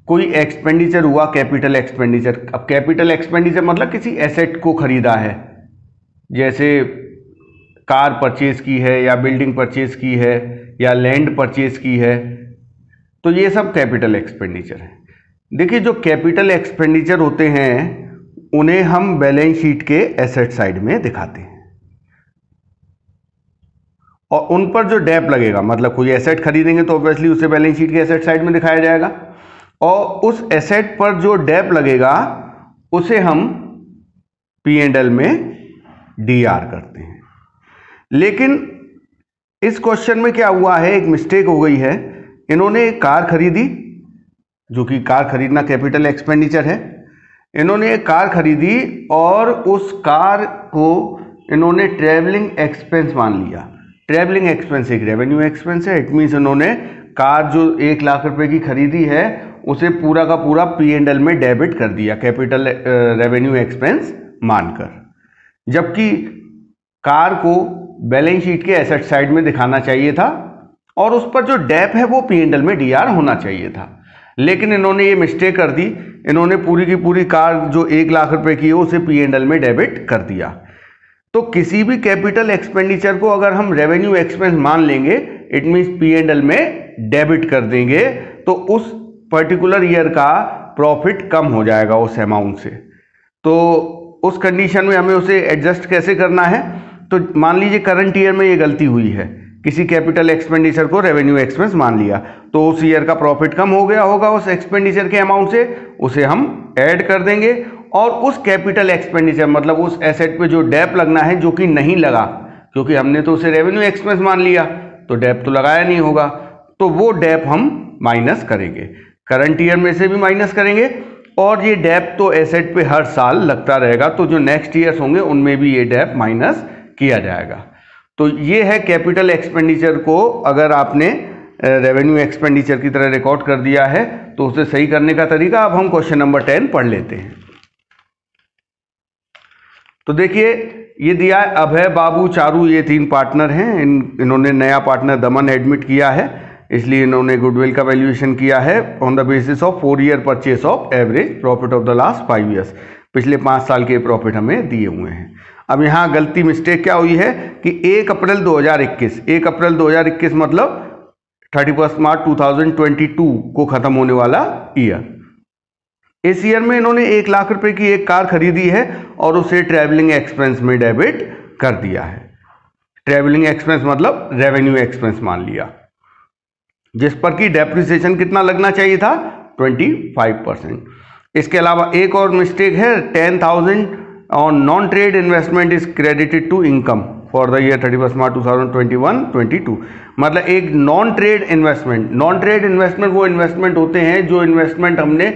कोई एक्सपेंडिचर हुआ, कैपिटल एक्सपेंडिचर। अब कैपिटल एक्सपेंडिचर मतलब किसी एसेट को खरीदा है, जैसे कार परचेज की है या बिल्डिंग परचेज की है या लैंड परचेज की है, तो ये सब कैपिटल एक्सपेंडिचर है। देखिए, जो कैपिटल एक्सपेंडिचर होते हैं उन्हें हम बैलेंस शीट के एसेट साइड में दिखाते हैं, और उन पर जो डेप लगेगा, मतलब कोई एसेट खरीदेंगे तो ऑब्वियसली उसे बैलेंस शीट के एसेट साइड में दिखाया जाएगा, और उस एसेट पर जो डेप लगेगा उसे हम P&L में DR करते हैं। लेकिन इस क्वेश्चन में क्या हुआ है, एक मिस्टेक हो गई है। इन्होंने एक कार खरीदी, जो कि कार खरीदना कैपिटल एक्सपेंडिचर है। इन्होंने एक कार खरीदी और उस कार को इन्होंने ट्रैवलिंग एक्सपेंस मान लिया। ट्रैवलिंग एक्सपेंस एक रेवेन्यू एक्सपेंस है। इट मीन्स इन्होंने कार जो 1 लाख रुपए की खरीदी है उसे पूरा का पूरा P&L में डेबिट कर दिया, कैपिटल रेवेन्यू एक्सपेंस मानकर, जबकि कार को बैलेंस शीट के एसेट साइड में दिखाना चाहिए था और उस पर जो डेप है वो P&L में DR होना चाहिए था। लेकिन इन्होंने ये मिस्टेक कर दी, इन्होंने पूरी की पूरी कार जो 1 लाख रुपए की है उसे P&L में डेबिट कर दिया। तो किसी भी कैपिटल एक्सपेंडिचर को अगर हम रेवेन्यू एक्सपेंस मान लेंगे, इट मीन्स P&L में डेबिट कर देंगे, तो उस पर्टिकुलर ईयर का प्रॉफिट कम हो जाएगा उस अमाउंट से। तो उस कंडीशन में हमें उसे एडजस्ट कैसे करना है, तो मान लीजिए करंट ईयर में ये गलती हुई है, किसी कैपिटल एक्सपेंडिचर को रेवेन्यू एक्सपेंस मान लिया, तो उस ईयर का प्रॉफिट कम हो गया होगा उस एक्सपेंडिचर के अमाउंट से, उसे हम ऐड कर देंगे। और उस कैपिटल एक्सपेंडिचर मतलब उस एसेट पे जो डेप लगना है, जो कि नहीं लगा, क्योंकि हमने तो उसे रेवेन्यू एक्सपेंस मान लिया, तो डेप तो लगाया नहीं होगा, तो वो डेप हम माइनस करेंगे। करंट ईयर में से भी माइनस करेंगे, और ये डेप तो एसेट पे हर साल लगता रहेगा, तो जो नेक्स्ट ईयर्स होंगे उनमें भी ये डेप माइनस किया जाएगा। तो ये है कैपिटल एक्सपेंडिचर को अगर आपने रेवेन्यू एक्सपेंडिचर की तरह रिकॉर्ड कर दिया है तो उसे सही करने का तरीका। अब हम क्वेश्चन नंबर 10 पढ़ लेते हैं। तो देखिए, ये दिया है अभय, बाबू, चारू, ये 3 पार्टनर हैं। इन्होंने नया पार्टनर दमन एडमिट किया है, इसलिए इन्होंने गुडविल का वैल्यूएशन किया है on the basis of 4 year purchase of average profit of the last 5 years. पिछले 5 साल के प्रॉफिट हमें दिए हुए हैं। अब यहाँ गलती मिस्टेक क्या हुई है कि 1 अप्रैल 2021 मतलब 31 मार्च 2022 को खत्म होने वाला ईयर। इस ईयर में इन्होंने 1 लाख रुपए की एक कार खरीदी है और उसे ट्रैवलिंग एक्सपेंस में डेबिट कर दिया है। ट्रैवलिंग एक्सपेंस मतलब रेवेन्यू एक्सपेंस मान लिया, जिस पर कि डेप्रिसिएशन कितना लगना चाहिए था, 25%। इसके अलावा एक और मिस्टेक है, 10,000 on non-trade investment is credited to income for the year 31 March 2021-22। मतलब एक नॉन ट्रेड इन्वेस्टमेंट वो इन्वेस्टमेंट होते हैं जो इन्वेस्टमेंट हमने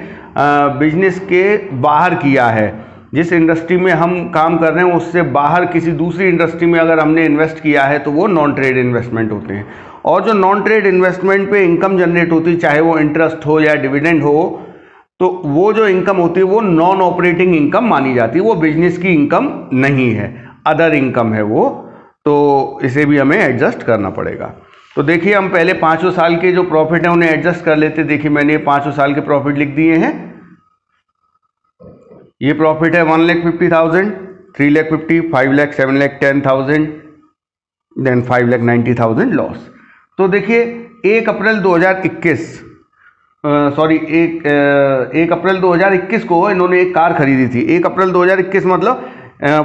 बिजनेस के बाहर किया है। जिस इंडस्ट्री में हम काम कर रहे हैं उससे बाहर किसी दूसरी इंडस्ट्री में अगर हमने इन्वेस्ट किया है तो वो नॉन ट्रेड इन्वेस्टमेंट होते हैं। और जो नॉन ट्रेड इन्वेस्टमेंट पे इनकम जनरेट होती है, चाहे वो इंटरेस्ट हो या डिविडेंड हो, तो वो जो इनकम होती है वो नॉन ऑपरेटिंग इनकम मानी जाती है, वो बिजनेस की इनकम नहीं है, अदर इनकम है वो। तो इसे भी हमें एडजस्ट करना पड़ेगा। तो देखिए हम पहले 5 साल के जो प्रॉफिट है उन्हें एडजस्ट कर लेते। देखिए मैंने 5 साल के प्रॉफिट लिख दिए हैं। ये प्रॉफिट है 1,50,000, 3,50,000, 5,00,000, 7,00,000, 10,000, देन 5,90,000 लॉस। तो देखिए 1 अप्रैल 2021 को इन्होंने एक कार खरीदी थी। 1 अप्रैल 2021 मतलब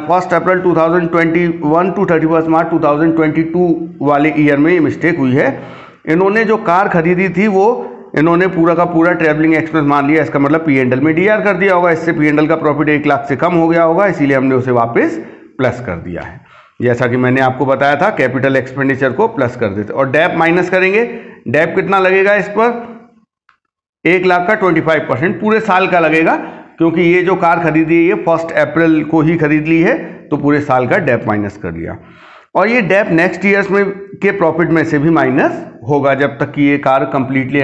1 अप्रैल 2021 टू 31 मार्च 2022 वाले ईयर में ये मिस्टेक हुई है। इन्होंने जो कार खरीदी थी वो इन्होंने पूरा का पूरा ट्रैवलिंग एक्सपेंस मान लिया। इसका मतलब P&L में DR कर दिया होगा। इससे P&L का प्रॉफिट 1 लाख से कम हो गया होगा, इसीलिए हमने उसे वापस प्लस कर दिया है। जैसा कि मैंने आपको बताया था, कैपिटल एक्सपेंडिचर को प्लस कर देते और डेप माइनस करेंगे। डेप कितना लगेगा इस पर? 1 लाख का 25% पूरे साल का लगेगा, क्योंकि ये जो कार खरीदी है ये 1 अप्रैल को ही खरीद ली है, तो पूरे साल का डेप माइनस कर लिया। और ये डेप नेक्स्ट ईयर्स में के प्रॉफिट में से भी माइनस होगा जब तक कि ये कार कंप्लीटली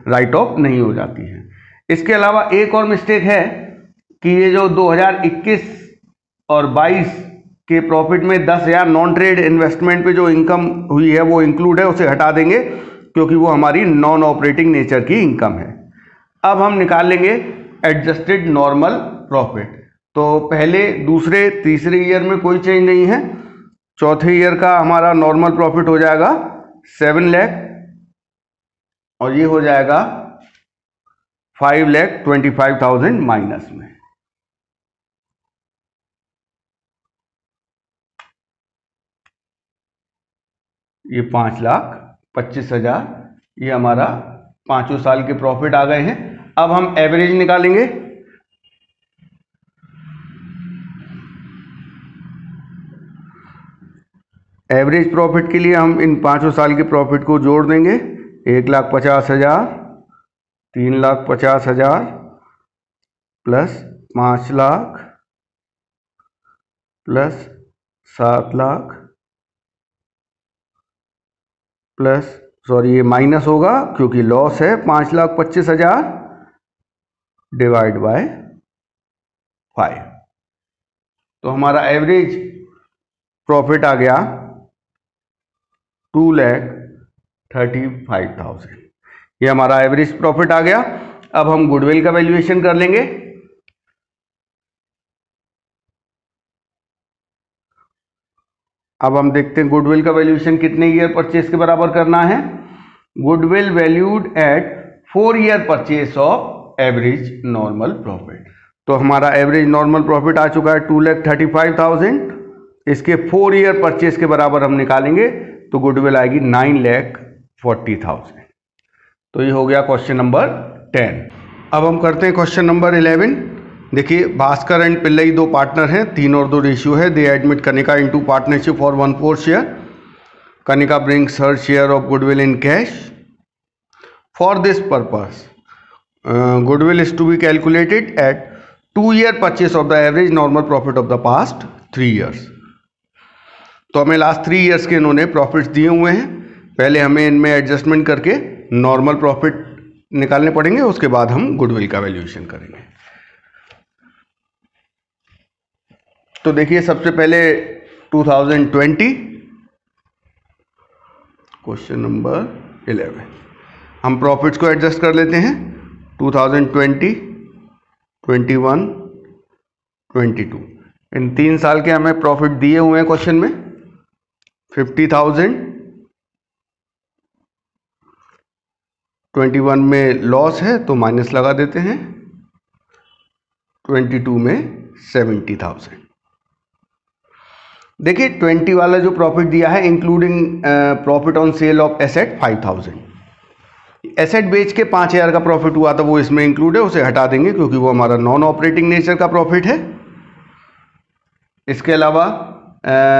राइट ऑफ नहीं हो जाती है। इसके अलावा एक और मिस्टेक है कि ये जो 2021 और 22 के प्रॉफिट में 10,000 नॉन ट्रेड इन्वेस्टमेंट पे जो इनकम हुई है वो इंक्लूड है, उसे हटा देंगे क्योंकि वो हमारी नॉन ऑपरेटिंग नेचर की इनकम है। अब हम निकाल लेंगे एडजस्टेड नॉर्मल प्रॉफिट। तो पहले, दूसरे, तीसरे ईयर में कोई चेंज नहीं है। चौथे ईयर का हमारा नॉर्मल प्रॉफिट हो जाएगा 7 लाख और ये हो जाएगा 5,25,000 माइनस में। ये 5,25,000 ये हमारा 5 साल के प्रॉफिट आ गए हैं। अब हम एवरेज निकालेंगे। एवरेज प्रॉफिट के लिए हम इन 5 साल के प्रॉफिट को जोड़ देंगे। 1,50,000, 3,50,000 plus 5 lakh plus 7 lakh plus, sorry ये माइनस होगा क्योंकि लॉस है, 5,25,000 डिवाइड बाय 5। तो हमारा एवरेज प्रॉफिट आ गया 2,35,000। ये हमारा एवरेज प्रॉफिट आ गया। अब हम गुडविल का वैल्यूएशन कर लेंगे। अब हम देखते हैं गुडविल का वैल्यूएशन कितने ईयर परचेस के बराबर करना है। Goodwill valued at 4 year purchase of average normal profit. तो हमारा एवरेज नॉर्मल प्रॉफिट आ चुका है 2,35,000। इसके 4 ईयर परचेस के बराबर हम निकालेंगे तो गुडविल आएगी 9,40,000। तो ये हो गया क्वेश्चन नंबर 10। अब हम करते हैं क्वेश्चन नंबर 11। देखिए भास्कर एंड पिल्लई 2 पार्टनर हैं, 3 और 2 रेशियो है। They admit Kanika into partnership for 1/4 share. Kanika brings her share of goodwill in cash. For this purpose goodwill is to be calculated at 2 year purchase of the average normal profit of the past 3 years. तो हमें लास्ट 3 ईयर्स के इन्होंने प्रॉफिट्स दिए हुए हैं। पहले हमें इनमें एडजस्टमेंट करके नॉर्मल प्रॉफिट निकालने पड़ेंगे, उसके बाद हम गुडविल का वैल्यूएशन करेंगे। तो देखिए सबसे पहले 2020, क्वेश्चन नंबर 11, हम प्रॉफिट्स को एडजस्ट कर लेते हैं। 2020, 21, 22 इन 3 साल के हमें प्रॉफिट दिए हुए हैं क्वेश्चन में। 50,000, 21 में लॉस है तो माइनस लगा देते हैं, 22 में 70,000। देखिए 20 वाला जो प्रॉफिट दिया है including profit on sale of asset 5,000। Asset बेच के 5,000 का प्रॉफिट हुआ था वो इसमें इंक्लूड है, उसे हटा देंगे क्योंकि वो हमारा नॉन ऑपरेटिंग नेचर का प्रॉफिट है। इसके अलावा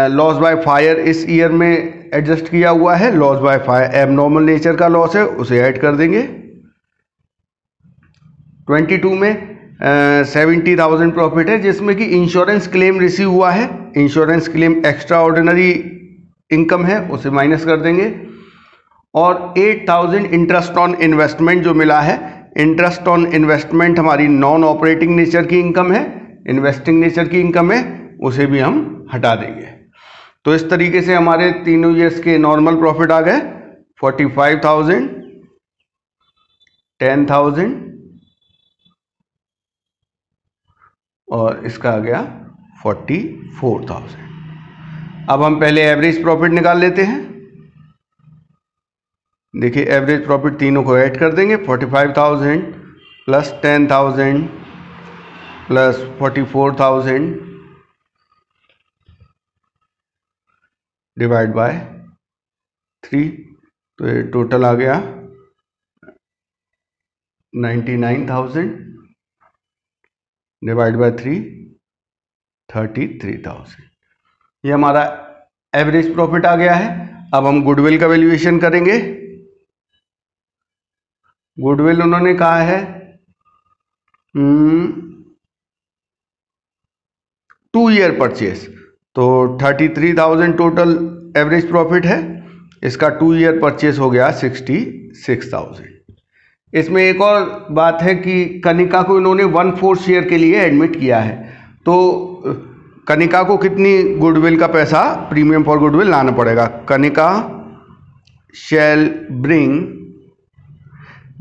लॉस बाय फायर इस ईयर में एडजस्ट किया हुआ है। Loss by fire abnormal nature का लॉस है, उसे ऐड कर देंगे। 22 में 70,000 प्रॉफिट है जिसमें कि इंश्योरेंस क्लेम रिसीव हुआ है। Insurance claim extra ordinary income है, उसे माइनस कर देंगे। और 8,000 इंटरेस्ट ऑन इन्वेस्टमेंट जो मिला है, इंटरेस्ट ऑन इन्वेस्टमेंट हमारी नॉन ऑपरेटिंग नेचर की इनकम है, इन्वेस्टिंग नेचर की इनकम है, उसे भी हम हटा देंगे। तो इस तरीके से हमारे तीनों ईयर्स के नॉर्मल प्रॉफिट आ गए 45,000, 10,000 और इसका आ गया 44,000। अब हम पहले एवरेज प्रॉफिट निकाल लेते हैं। देखिए एवरेज प्रॉफिट तीनों को ऐड कर देंगे, 45,000 प्लस 10,000 प्लस 44,000 डिवाइड बाय 3, तो ये टोटल आ गया 99,000 डिवाइड बाय 3, 33,000। ये हमारा एवरेज प्रॉफिट आ गया है। अब हम गुडविल का वैल्यूएशन करेंगे। गुडविल उन्होंने कहा है 2 ईयर परचेस, तो 33,000 टोटल एवरेज प्रॉफिट है। इसका 2 ईयर परचेस हो गया 66,000। इसमें एक और बात है कि कनिका को इन्होंने 1/4 शेयर के लिए एडमिट किया है, तो कनिका को कितनी गुडविल का पैसा प्रीमियम फॉर गुडविल लाना पड़ेगा। कनिका शैल ब्रिंग,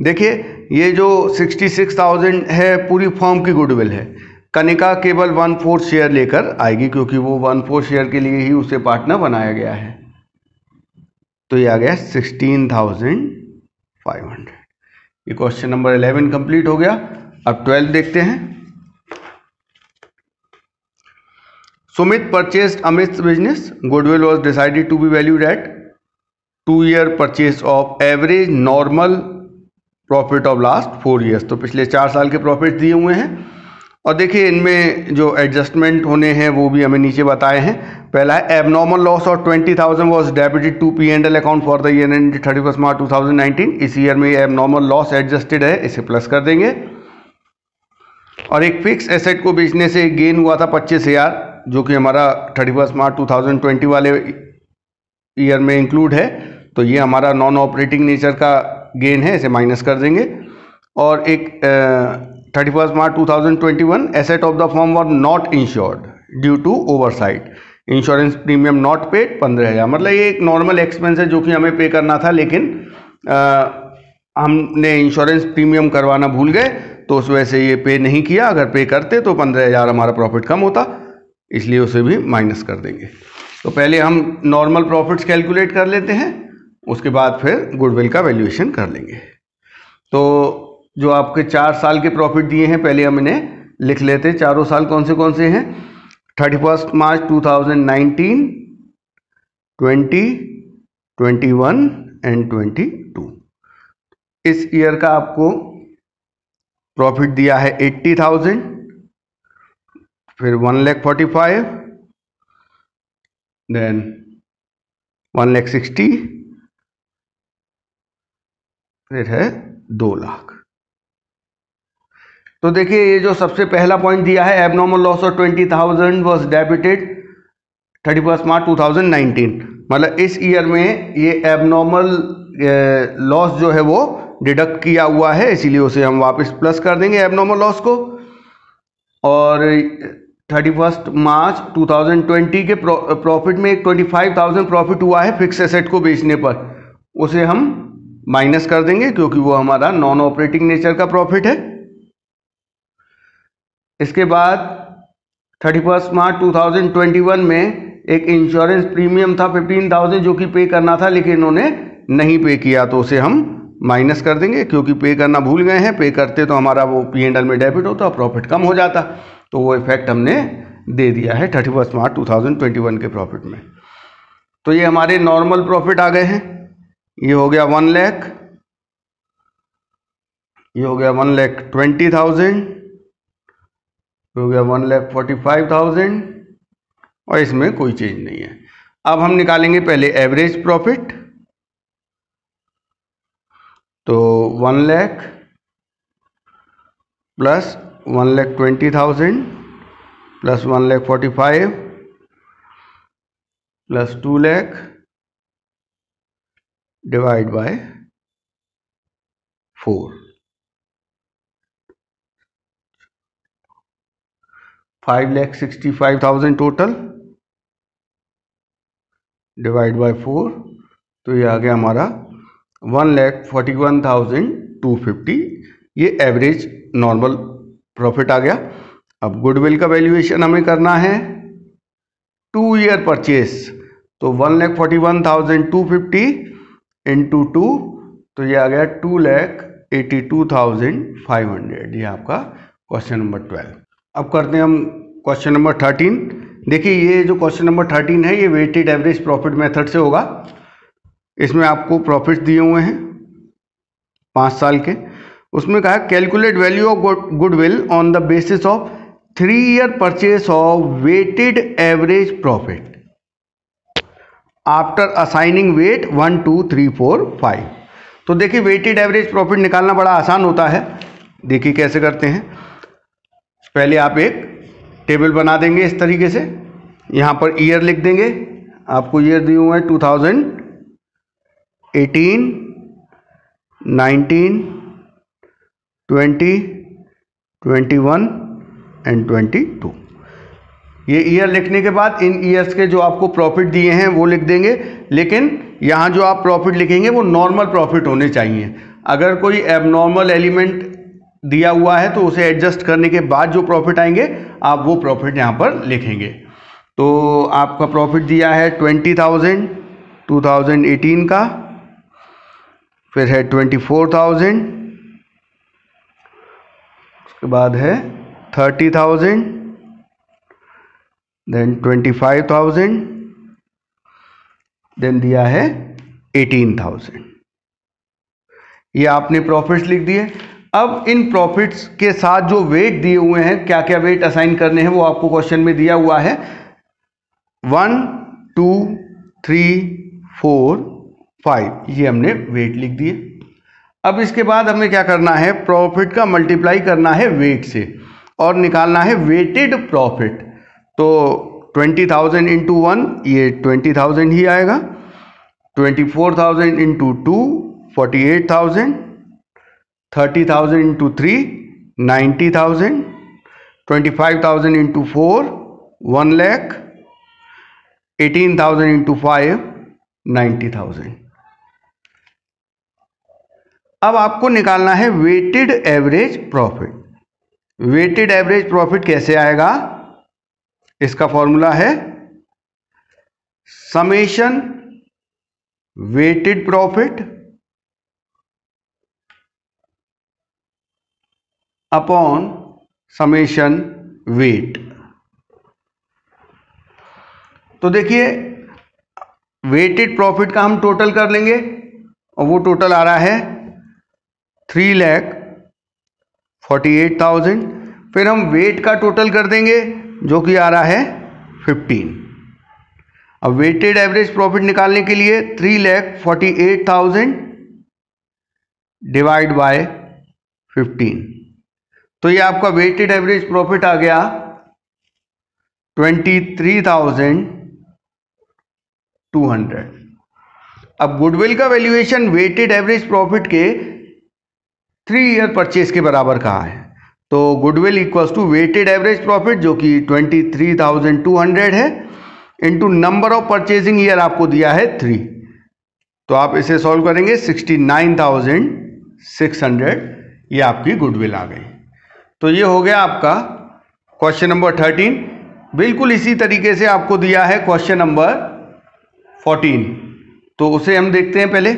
देखिए ये जो 66,000 है पूरी फॉर्म की गुडविल है। कनिका केवल 1/4 शेयर लेकर आएगी, क्योंकि वो 1/4 शेयर के लिए ही उसे पार्टनर बनाया गया है। तो ये आ गया 16,500। ये क्वेश्चन नंबर 11 कंप्लीट हो गया। अब 12 देखते हैं। Sumit purchased Amit's business. Goodwill was decided to be valued at 2-year purchase of average normal profit of last 4 years. तो पिछले 4 साल के प्रॉफिट दिए हुए हैं और देखिए इनमें जो एडजस्टमेंट होने हैं वो भी हमें नीचे बताए हैं। पहला है abnormal loss of 20,000 was debited to P&L account for the year end 31 March 2019। इस ईयर में एबनॉर्मल लॉस एडजस्टेड है, इसे प्लस कर देंगे। और एक फिक्स एसेट को बेचने से गेन हुआ था 25,000, जो कि हमारा 31 मार्च 2020 वाले ईयर में इंक्लूड है, तो ये हमारा नॉन ऑपरेटिंग नेचर का गेन है, इसे माइनस कर देंगे। और एक 31 March 2021 asset of the firm were not insured due to oversight, insurance premium not paid 15,000। मतलब ये एक नॉर्मल एक्सपेंस है जो कि हमें पे करना था, लेकिन हमने इंश्योरेंस प्रीमियम करवाना भूल गए, तो उस वजह से ये पे नहीं किया। अगर पे करते तो 15,000 हमारा प्रॉफिट कम होता, इसलिए उसे भी माइनस कर देंगे। तो पहले हम नॉर्मल प्रॉफिट्स कैलकुलेट कर लेते हैं, उसके बाद फिर गुडविल का वैल्यूएशन कर लेंगे। तो जो आपके 4 साल के प्रॉफिट दिए हैं पहले हम इन्हें लिख लेते हैं। चारों साल कौन से हैं, 31 मार्च 2019, 20, 21 एंड 22। इस ईयर का आपको प्रॉफिट दिया है 80,000, फिर 1,45,000, देन 1,60,000, फिर है 2 लाख। तो देखिए ये जो सबसे पहला पॉइंट दिया है abnormal loss of 20,000 was debited 31 March 2019, मतलब इस ईयर में ये एबनॉर्मल लॉस जो है वो डिडक्ट किया हुआ है, इसीलिए उसे हम वापस प्लस कर देंगे एबनॉर्मल लॉस को। और 31 मार्च 2020 के प्रॉफिट में एक 25,000 प्रॉफिट हुआ है फिक्स एसेट को बेचने पर, उसे हम माइनस कर देंगे क्योंकि वो हमारा नॉन ऑपरेटिंग नेचर का प्रॉफिट है। इसके बाद 31 मार्च 2021 में एक इंश्योरेंस प्रीमियम था 15,000 जो कि पे करना था, लेकिन इन्होंने नहीं पे किया, तो उसे हम माइनस कर देंगे क्योंकि पे करना भूल गए हैं। पे करते तो हमारा वो P&L में डेबिट होता, प्रॉफिट कम हो जाता, तो वो इफेक्ट हमने दे दिया है 31 मार्च 2021 के प्रॉफिट में। तो ये हमारे नॉर्मल प्रॉफिट आ गए हैं। ये हो गया 1 लाख, ये हो गया 1,20,000, हो गया 1,45,000 और इसमें कोई चेंज नहीं है। अब हम निकालेंगे पहले एवरेज प्रॉफिट। तो 1 lakh plus 1,20,000 plus 1,45,000 plus 2 lakh divide bye 4, 5,65,000 total. Divide by 4, तो ये आ गया हमारा 1,41,250। ये एवरेज नॉर्मल प्रॉफिट आ गया। अब गुडविल का वैल्यूएशन हमें करना है 2 ईयर परचेस, तो 1,41,250 इंटू 2, तो ये आ गया 2,82,500। ये आपका क्वेश्चन नंबर 12। अब करते हैं हम क्वेश्चन नंबर 13। देखिए ये जो क्वेश्चन नंबर 13 है ये वेटेड एवरेज प्रॉफिट मेथड से होगा। इसमें आपको प्रॉफिट दिए हुए हैं 5 साल के। उसमें कहा calculate value of goodwill on the basis of 3 year purchase of weighted average profit after assigning weight 1, 2, 3, 4, 5। तो देखिए वेटेड एवरेज प्रॉफिट निकालना बड़ा आसान होता है। देखिए कैसे करते हैं। पहले आप एक टेबल बना देंगे इस तरीके से, यहाँ पर ईयर लिख देंगे। आपको ईयर दिए हुए हैं 2018, 19, 20, 21 एंड 22। ये ईयर लिखने के बाद इन ईयर्स के जो आपको प्रॉफिट दिए हैं वो लिख देंगे, लेकिन यहाँ जो आप प्रॉफिट लिखेंगे वो नॉर्मल प्रॉफिट होने चाहिए। अगर कोई एबनॉर्मल एलिमेंट दिया हुआ है तो उसे एडजस्ट करने के बाद जो प्रॉफिट आएंगे आप वो प्रॉफिट यहाँ पर लिखेंगे। तो आपका प्रॉफिट दिया है 20,000 2018 का, फिर है 24,000, उसके बाद है 30,000, देन 25,000, देन दिया है 18,000। ये आपने प्रॉफिट्स लिख दिए। अब इन प्रॉफिट्स के साथ जो वेट दिए हुए हैं, क्या क्या वेट असाइन करने हैं वो आपको क्वेश्चन में दिया हुआ है। 1, 2, 3, 4, 5 ये हमने वेट लिख दिए। अब इसके बाद हमें क्या करना है, प्रॉफिट का मल्टीप्लाई करना है वेट से और निकालना है वेटेड प्रॉफिट। तो 20,000 इंटू 1 ये 20,000 ही आएगा, 24,000 into 2 48,000, 30,000 into 3 90,000, 25,000 into 4 1 lakh, 18,000 into 5 90,000। अब आपको निकालना है weighted average profit. Weighted average profit कैसे आएगा, इसका फॉर्मूला है summation weighted profit upon summation weight. तो देखिए वेटेड प्रॉफिट का हम टोटल कर लेंगे और वो टोटल आ रहा है 3,48,000। फिर हम वेट का टोटल कर देंगे जो कि आ रहा है 15। अब वेटेड एवरेज प्रॉफिट निकालने के लिए 3,48,000 डिवाइड बाय 15, तो ये आपका वेटेड एवरेज प्रॉफिट आ गया 23,200। अब गुडविल का वैल्यूएशन वेटेड एवरेज प्रॉफिट के 3 ईयर परचेज के बराबर कहा है। तो goodwill equals to weighted average profit जो कि 23,200 है into number of purchasing year आपको दिया है 3। तो आप इसे सॉल्व करेंगे 69,600, ये आपकी गुडविल आ गई। तो ये हो गया आपका क्वेश्चन नंबर 13। बिल्कुल इसी तरीके से आपको दिया है क्वेश्चन नंबर 14, तो उसे हम देखते हैं पहले।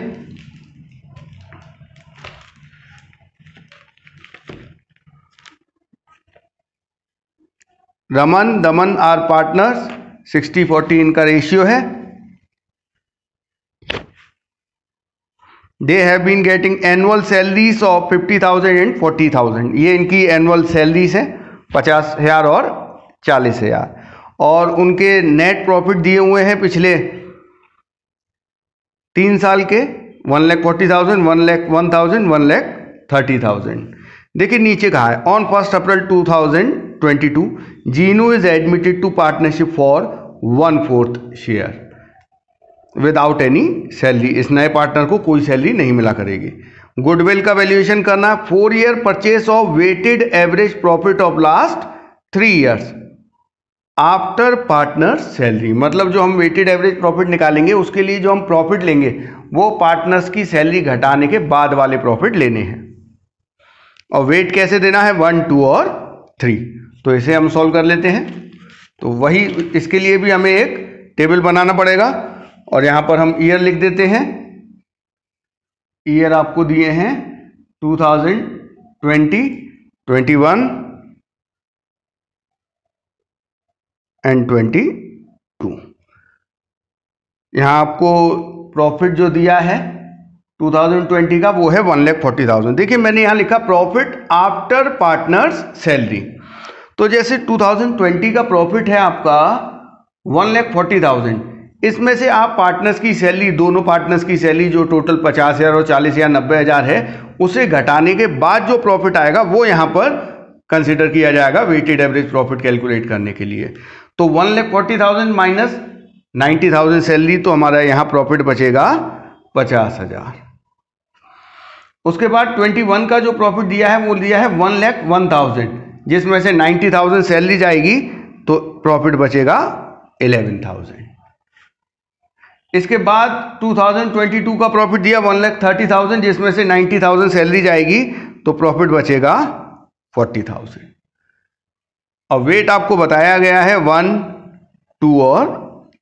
रमन दमन आर पार्टनर्स, 60-40 इनका रेशियो है। They have been getting annual salaries of 50,000 and 40,000। ये इनकी एनुअल सैलरीज है 50,000 और 40,000। और उनके नेट प्रॉफिट दिए हुए हैं पिछले 3 साल के 1,40,000, 1,01,000, 1,30,000। देखिए नीचे कहा है on 1 April 2022 Jinu is admitted to partnership for 1/4 share without any salary. इस नए पार्टनर को कोई सैलरी नहीं मिला करेगी। गुडविल का वैल्यूएशन करना 4 year purchase of weighted average profit of last 3 years. After partner salary, मतलब जो हम वेटेड एवरेज प्रॉफिट निकालेंगे उसके लिए जो हम प्रॉफिट लेंगे वो पार्टनर्स की सैलरी घटाने के बाद वाले प्रॉफिट लेने हैं। और वेट कैसे देना है, 1, 2 और 3। तो इसे हम सॉल्व कर लेते हैं। तो वही इसके लिए भी हमें एक टेबल बनाना पड़ेगा और यहां पर हम ईयर लिख देते हैं। ईयर आपको दिए हैं 2020, 21 एंड 22। यहां आपको प्रॉफिट जो दिया है 2020 का वो है 1,40,000। देखिए मैंने यहां लिखा प्रॉफिट आफ्टर पार्टनर्स सैलरी। तो जैसे 2020 का प्रॉफिट है आपका 1,40,000, इसमें से आप पार्टनर्स की सैलरी, दोनों पार्टनर्स की सैलरी जो टोटल 50,000 और 40,000 90,000 है, उसे घटाने के बाद जो प्रॉफिट आएगा वो यहां पर कंसिडर किया जाएगा वेटेड एवरेज प्रॉफिट कैलकुलेट करने के लिए। तो 1,40,000 माइनस 90,000 सैलरी, तो हमारा यहां प्रॉफिट बचेगा 50,000। उसके बाद 21 का जो प्रॉफिट दिया है वो दिया है 1,01,000, जिसमें से 90,000 सैलरी जाएगी तो प्रॉफिट बचेगा 11,000। इसके बाद 2022 का प्रॉफिट दिया 1,30,000, जिसमें से 90,000 सैलरी जाएगी तो प्रॉफिट बचेगा 40,000। अब वेट आपको बताया गया है 1, 2 और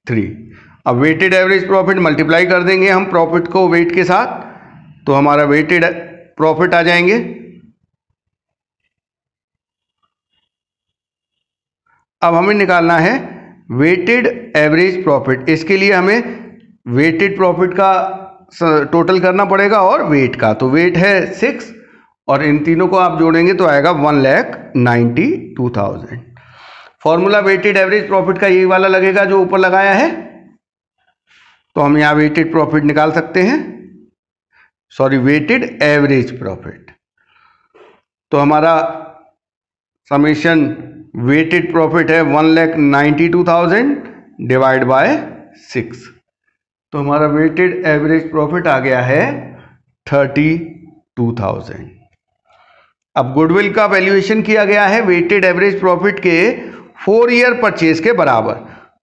3। अब वेटेड एवरेज प्रॉफिट मल्टीप्लाई कर देंगे हम प्रॉफिट को वेट के साथ, तो हमारा वेटेड प्रॉफिट आ जाएंगे। अब हमें निकालना है वेटेड एवरेज प्रॉफिट। इसके लिए हमें वेटेड प्रॉफिट का टोटल करना पड़ेगा और वेट का। तो वेट है 6 और इन तीनों को आप जोड़ेंगे तो आएगा 1,92,000। फॉर्मूला वेटेड एवरेज प्रॉफिट का यही वाला लगेगा जो ऊपर लगाया है। तो हम यहां वेटेड प्रॉफिट निकाल सकते हैं, सॉरी वेटेड एवरेज प्रॉफिट। तो हमारा समेशन वेटेड प्रॉफिट है 1,92,000 डिवाइड बाय 6। तो हमारा वेटेड एवरेज प्रॉफिट आ गया है 32,000। अब गुडविल का वैल्यूएशन किया गया है वेटेड एवरेज प्रॉफिट के 4 ईयर परचेज के बराबर।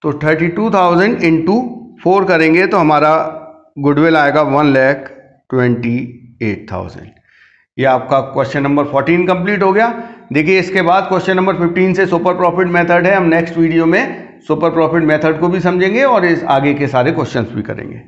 तो 32,000 इंटू 4 करेंगे तो हमारा गुडविल आएगा 1,28,000। ये आपका क्वेश्चन नंबर 14 कंप्लीट हो गया। देखिए इसके बाद क्वेश्चन नंबर 15 से सुपर प्रॉफिट मेथड है। हम नेक्स्ट वीडियो में सुपर प्रॉफिट मेथड को भी समझेंगे और इस आगे के सारे क्वेश्चंस भी करेंगे।